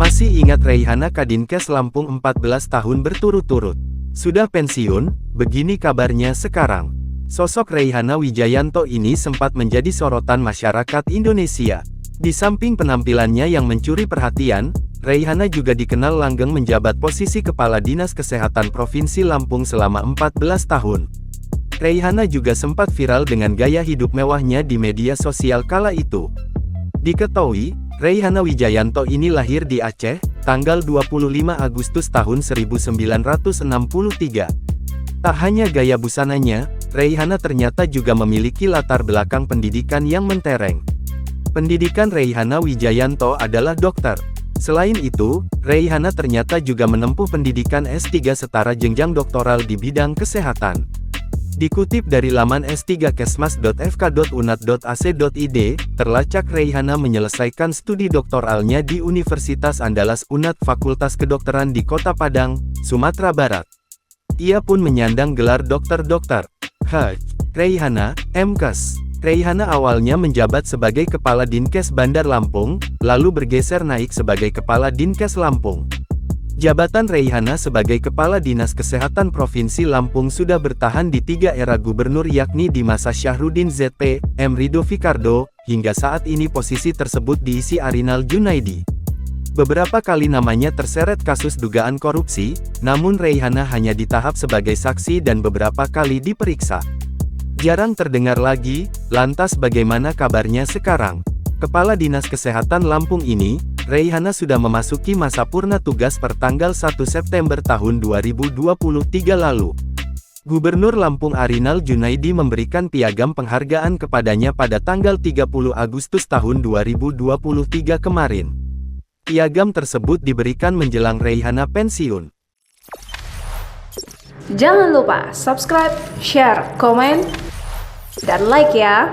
Masih ingat Reihana Kadinkes Lampung 14 tahun berturut-turut? Sudah pensiun, begini kabarnya sekarang. Sosok Reihana Wijayanto ini sempat menjadi sorotan masyarakat Indonesia. Di samping penampilannya yang mencuri perhatian, Reihana juga dikenal langgeng menjabat posisi Kepala Dinas Kesehatan Provinsi Lampung selama 14 tahun. Reihana juga sempat viral dengan gaya hidup mewahnya di media sosial kala itu. Diketahui, Reihana Wijayanto ini lahir di Aceh, tanggal 25 Agustus tahun 1963. Tak hanya gaya busananya, Reihana ternyata juga memiliki latar belakang pendidikan yang mentereng. Pendidikan Reihana Wijayanto adalah dokter. Selain itu, Reihana ternyata juga menempuh pendidikan S3 setara jenjang doktoral di bidang kesehatan. Dikutip dari laman s3kesmas.fk.unad.ac.id, terlacak Reihana menyelesaikan studi doktoralnya di Universitas Andalas UNAD Fakultas Kedokteran di Kota Padang, Sumatera Barat. Ia pun menyandang gelar dokter. Reihana, MKes. Reihana awalnya menjabat sebagai Kepala Dinkes Bandar Lampung, lalu bergeser naik sebagai Kepala Dinkes Lampung. Jabatan Reihana sebagai Kepala Dinas Kesehatan Provinsi Lampung sudah bertahan di 3 era gubernur yakni di masa Syahrudin ZP, M. Ridho Fikardo, hingga saat ini posisi tersebut diisi Arinal Junaidi. Beberapa kali namanya terseret kasus dugaan korupsi, namun Reihana hanya ditahap sebagai saksi dan beberapa kali diperiksa. Jarang terdengar lagi, lantas bagaimana kabarnya sekarang? Kepala Dinas Kesehatan Lampung ini, Reihana sudah memasuki masa purna tugas per tanggal 1 September tahun 2023 lalu. Gubernur Lampung Arinal Junaidi memberikan piagam penghargaan kepadanya pada tanggal 30 Agustus tahun 2023 kemarin. Piagam tersebut diberikan menjelang Reihana pensiun. Jangan lupa subscribe, share, komen, dan like ya!